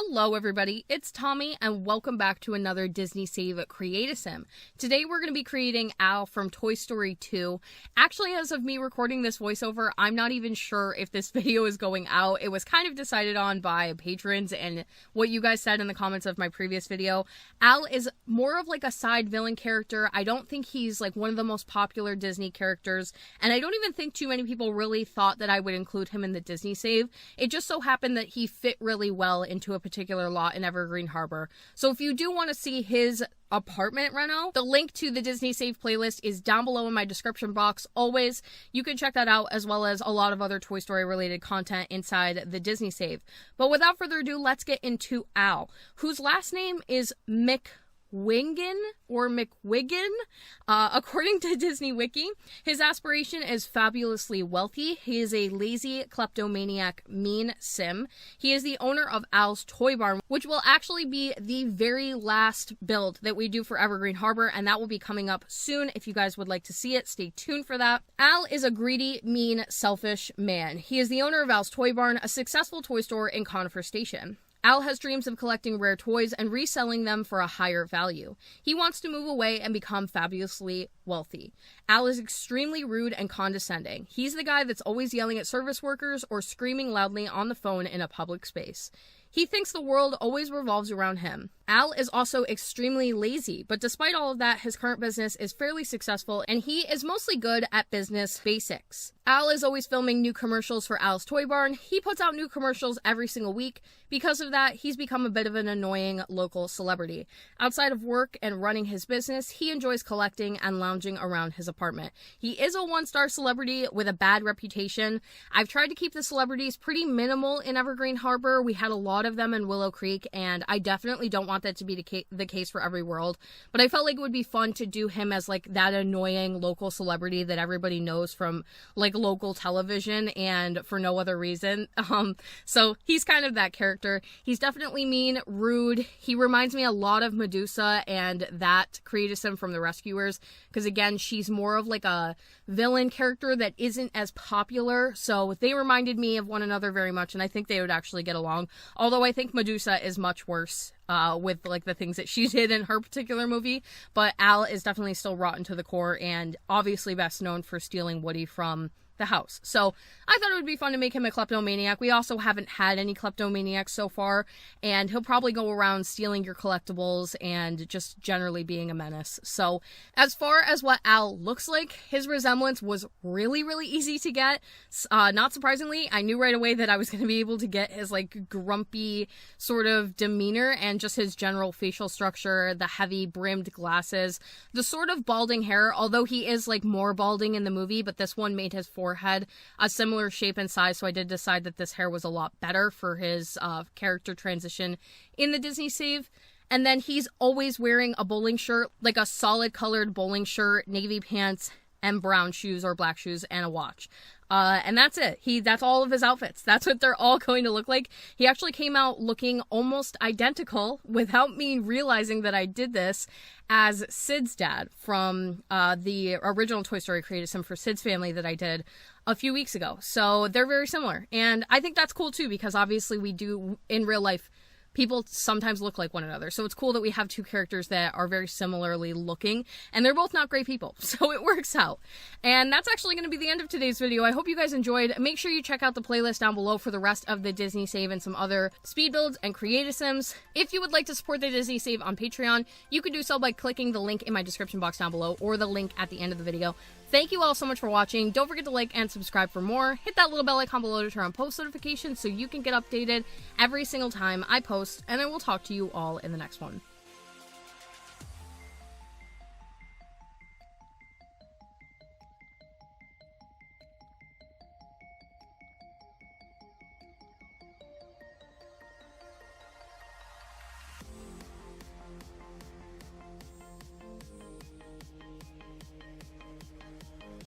Hello everybody, it's Tommy and welcome back to another Disney Save Create-A-Sim. Today we're going to be creating Al from Toy Story 2. Actually, as of me recording this voiceover, I'm not even sure if this video is going out. It was kind of decided on by patrons and what you guys said in the comments of my previous video. Al is more of like a side villain character. I don't think he's like one of the most popular Disney characters, and I don't even think too many people really thought that I would include him in the Disney Save. It just so happened that he fit really well into a particular lot in Evergreen Harbor. So if you do want to see his apartment reno, the link to the Disney Save playlist is down below in my description box. Always, you can check that out, as well as a lot of other Toy Story related content inside the Disney Save. But without further ado, let's get into Al, whose last name is McWiggin. According to Disney Wiki, his aspiration is fabulously wealthy. He is a lazy, kleptomaniac, mean sim. He is the owner of Al's Toy Barn, which will actually be the very last build that we do for Evergreen Harbor, and that will be coming up soon. If you guys would like to see it, stay tuned for that. Al is a greedy, mean, selfish man. He is the owner of Al's Toy Barn, a successful toy store in Conifer Station. Al has dreams of collecting rare toys and reselling them for a higher value. He wants to move away and become fabulously wealthy. Al is extremely rude and condescending. He's the guy that's always yelling at service workers or screaming loudly on the phone in a public space. He thinks the world always revolves around him. Al is also extremely lazy, but despite all of that, his current business is fairly successful and he is mostly good at business basics. Al is always filming new commercials for Al's Toy Barn. He puts out new commercials every single week. Because of that, he's become a bit of an annoying local celebrity. Outside of work and running his business, he enjoys collecting and lounging around his apartment. He is a one-star celebrity with a bad reputation. I've tried to keep the celebrities pretty minimal in Evergreen Harbor. We had a lot of them in Willow Creek, and I definitely don't want that to be the case for every world. But I felt like it would be fun to do him as like that annoying local celebrity that everybody knows from like local television and for no other reason. So he's kind of that character. He's definitely mean, rude. He reminds me a lot of Medusa and that Create-A-Sim from The Rescuers, because again, she's more of like a villain character that isn't as popular. So they reminded me of one another very much, and I think they would actually get along. Although I think Medusa is much worse with like the things that she did in her particular movie, but Al is definitely still rotten to the core and obviously best known for stealing Woody from the house. So I thought it would be fun to make him a kleptomaniac. We also haven't had any kleptomaniacs so far, and he'll probably go around stealing your collectibles and just generally being a menace. So as far as what Al looks like, his resemblance was really easy to get. Not surprisingly, I knew right away that I was going to be able to get his like grumpy sort of demeanor and just his general facial structure, the heavy brimmed glasses, the sort of balding hair, although he is like more balding in the movie, but this one made his forehead a similar shape and size, so I did decide that this hair was a lot better for his character transition in the Disney Save. And then he's always wearing a bowling shirt, like a solid colored bowling shirt, navy pants, and brown shoes or black shoes, and a watch. And that's it. That's all of his outfits. That's what they're all going to look like. He actually came out looking almost identical without me realizing that I did this as Sid's dad from the original Toy Story Create-A-Sim for Sid's Family that I did a few weeks ago. So they're very similar. And I think that's cool too, because obviously we do in real life, people sometimes look like one another. So it's cool that we have two characters that are very similarly looking, and they're both not great people. So it works out. And that's actually going to be the end of today's video. I hope you guys enjoyed. Make sure you check out the playlist down below for the rest of the Disney Save and some other speed builds and Create-A-Sims. If you would like to support the Disney Save on Patreon, you can do so by clicking the link in my description box down below or the link at the end of the video. Thank you all so much for watching. Don't forget to like and subscribe for more. Hit that little bell icon below to turn on post notifications so you can get updated every single time I post, and I will talk to you all in the next one.